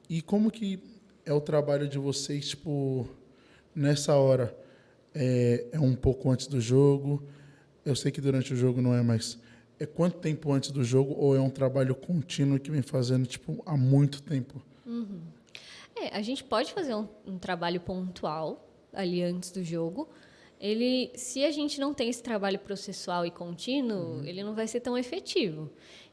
E como que é o trabalho de vocês, tipo, nessa hora? É um pouco antes do jogo? Eu sei que durante o jogo não é, mas é quanto tempo antes do jogo ou é um trabalho contínuo que vem fazendo, tipo, há muito tempo? A gente pode fazer um trabalho pontual ali antes do jogo. Se a gente não tem esse trabalho processual e contínuo, ele não vai ser tão efetivo.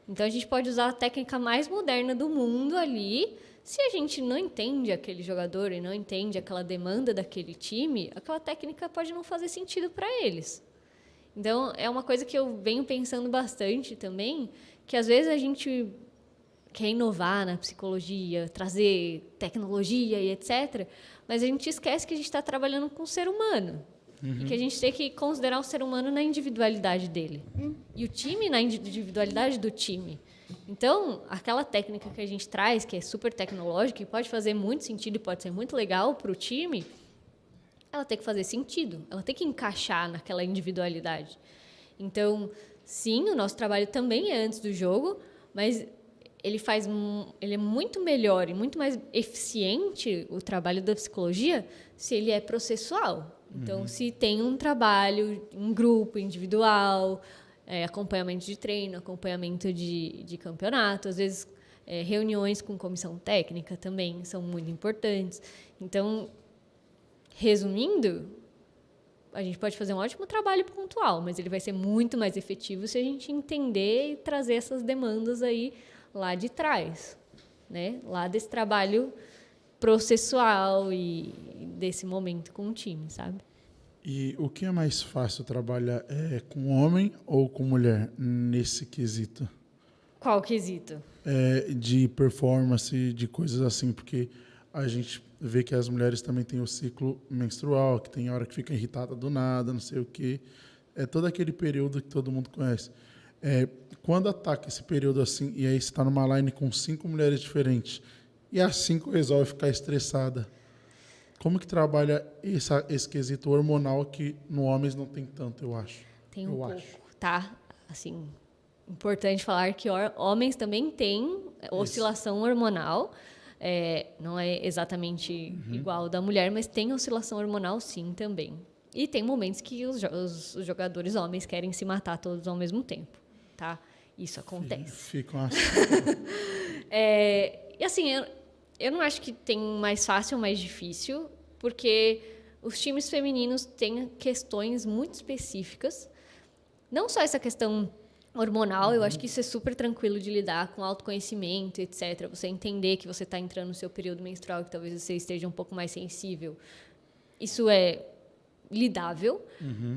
Então, a gente pode usar a técnica mais moderna do mundo ali. Se a gente não entende aquele jogador e não entende aquela demanda daquele time, aquela técnica pode não fazer sentido para eles. Então, é uma coisa que eu venho pensando bastante também, que às vezes a gente quer inovar na psicologia, trazer tecnologia e etc., mas a gente esquece que a gente está trabalhando com o ser humano. E que a gente tem que considerar o ser humano na individualidade dele. E o time na individualidade do time. Então, aquela técnica que a gente traz, que é super tecnológica, e pode fazer muito sentido e pode ser muito legal para o time, ela tem que fazer sentido. Ela tem que encaixar naquela individualidade. Então, sim, o nosso trabalho também é antes do jogo, mas ele é muito melhor e muito mais eficiente, o trabalho da psicologia, se ele é processual. Então, se tem um trabalho em grupo, individual, acompanhamento de treino, acompanhamento de campeonato, às vezes reuniões com comissão técnica também são muito importantes. Então, resumindo, a gente pode fazer um ótimo trabalho pontual, mas ele vai ser muito mais efetivo se a gente entender e trazer essas demandas aí lá de trás, né? Lá desse trabalho processual e desse momento com o time, sabe? E o que é mais fácil trabalhar com homem ou com mulher nesse quesito? Qual quesito? De performance, de coisas assim, porque a gente vê que as mulheres também têm o ciclo menstrual, que tem hora que fica irritada do nada, não sei o quê. É todo aquele período que todo mundo conhece. Quando ataca esse período assim, e aí você está numa line com 5 mulheres diferentes, e as 5 resolve ficar estressada, como que trabalha esse quesito hormonal que no homens não tem tanto, eu acho? Tem um pouco, tá? Assim, importante falar que homens também têm oscilação hormonal. Não é exatamente igual da mulher, mas tem oscilação hormonal sim também. E tem momentos que os jogadores homens querem se matar todos ao mesmo tempo, tá? Isso acontece. Ficam assim. E assim, eu não acho que tem mais fácil ou mais difícil, porque os times femininos têm questões muito específicas. Não só essa questão hormonal, eu acho que isso é super tranquilo de lidar com autoconhecimento, etc. Você entender que você está entrando no seu período menstrual, que talvez você esteja um pouco mais sensível. Isso é lidável,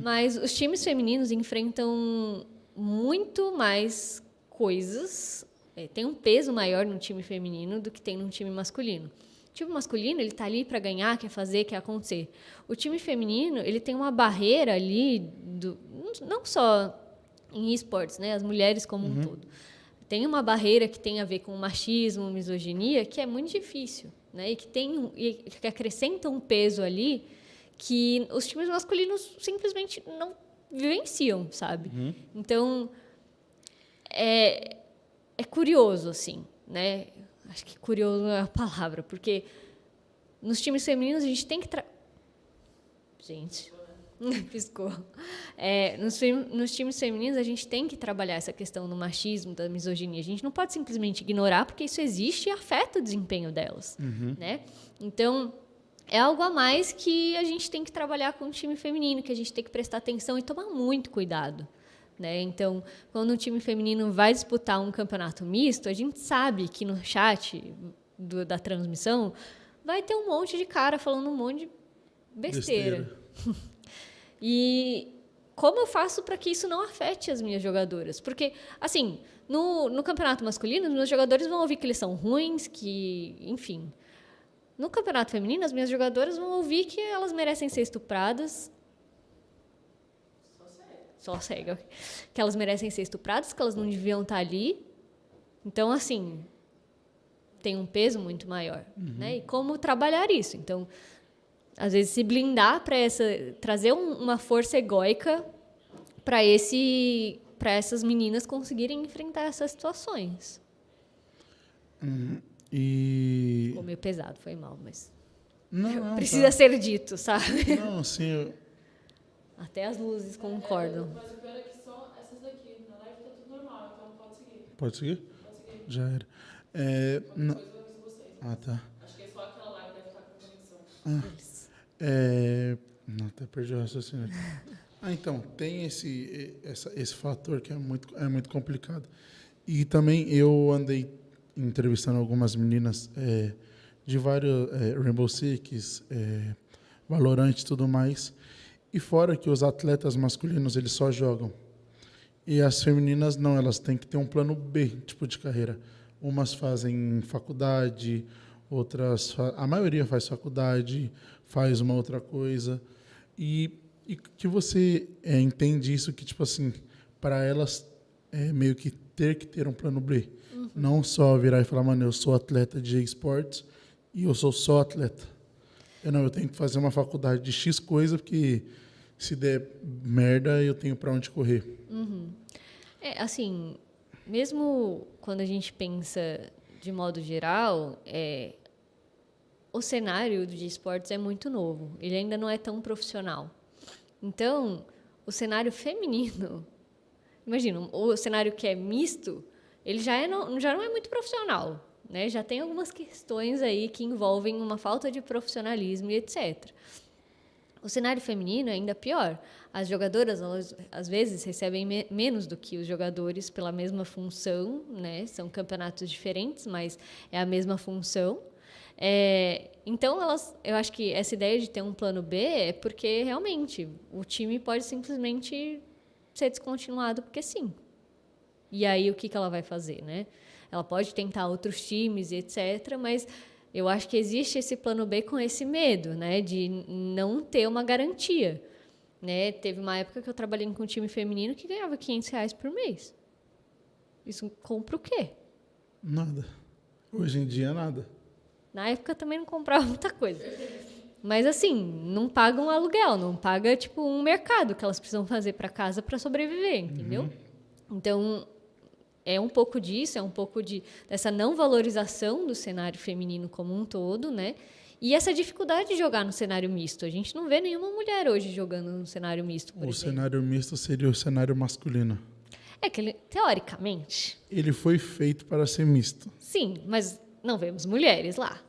mas os times femininos enfrentam muito mais coisas, tem um peso maior no time feminino do que tem no time masculino. O time masculino, ele está ali para ganhar, quer fazer, quer acontecer. O time feminino, ele tem uma barreira ali, não só em esportes, né, as mulheres como um todo. Tem uma barreira que tem a ver com machismo, misoginia, que é muito difícil, né, e que acrescenta um peso ali que os times masculinos simplesmente não vivenciam, sabe? Então, é curioso, assim, né? Acho que curioso não é a palavra, porque nos times femininos a gente tem que... Gente, piscou. Nos times femininos a gente tem que trabalhar essa questão do machismo, da misoginia. A gente não pode simplesmente ignorar, porque isso existe e afeta o desempenho delas, né? Então, é algo a mais que a gente tem que trabalhar com o time feminino, que a gente tem que prestar atenção e tomar muito cuidado, né? Então, quando um time feminino vai disputar um campeonato misto, a gente sabe que no chat da transmissão vai ter um monte de cara falando um monte de besteira. E como eu faço para que isso não afete as minhas jogadoras? Porque, assim, no campeonato masculino, os meus jogadores vão ouvir que eles são ruins, que, enfim. No campeonato feminino, as minhas jogadoras vão ouvir que elas merecem ser estupradas. Só segue. Okay. Que elas merecem ser estupradas, que elas não deviam estar ali. Então, assim, tem um peso muito maior. Né? E como trabalhar isso? Então, às vezes, se blindar para trazer uma força egóica para essas meninas conseguirem enfrentar essas situações. E meio pesado, foi mal, mas Não, precisa ser dito, sabe? Não, assim, Até as luzes concordam. Mas o pior é que só essas daqui. Na live tá tudo normal, então pode seguir. pode seguir? Pode seguir. Já era. Não. Depois eu aviso vocês. Ah, tá. Acho que é só aquela live deve estar com conexão. Não, até perdi o raciocínio. Então, tem esse fator que é muito complicado. E também eu andei entrevistando algumas meninas de vários Rainbow Six, Valorant e tudo mais. E fora que os atletas masculinos, eles só jogam. E as femininas não, elas têm que ter um plano B, tipo de carreira. Umas fazem faculdade, outras... A maioria faz faculdade, faz uma outra coisa. E que você entende isso, que, tipo assim, para elas é meio que ter um plano B. Uhum. Não só virar e falar, mano, eu sou atleta de esportes e eu sou só atleta. Eu tenho que fazer uma faculdade de X coisa, porque se der merda, eu tenho para onde correr. Uhum. Assim, mesmo quando a gente pensa de modo geral, o cenário de esportes é muito novo. Ele ainda não é tão profissional. Então, o cenário feminino, imagina, o cenário que é misto, ele já não é muito profissional, né? Já tem algumas questões aí que envolvem uma falta de profissionalismo e etc. O cenário feminino é ainda pior. As jogadoras, elas, às vezes, recebem menos do que os jogadores pela mesma função, né? São campeonatos diferentes, mas é a mesma função. Então, eu acho que essa ideia de ter um plano B é porque, realmente, o time pode simplesmente ser descontinuado porque sim. E aí, o que ela vai fazer, né? Ela pode tentar outros times e etc., mas eu acho que existe esse plano B com esse medo, né? De não ter uma garantia. Né? Teve uma época que eu trabalhei com um time feminino que ganhava R$500 por mês. Isso compra o quê? Nada. Hoje em dia, nada. Na época também não comprava muita coisa. Mas, assim, não paga um aluguel, não paga, tipo, um mercado que elas precisam fazer para casa para sobreviver, entendeu? Uhum. Então, é um pouco disso, é um pouco dessa não valorização do cenário feminino como um todo, né? E essa dificuldade de jogar no cenário misto. A gente não vê nenhuma mulher hoje jogando no cenário misto, por exemplo. O cenário misto seria o cenário masculino. Teoricamente... Ele foi feito para ser misto. Sim, mas... não vemos mulheres lá.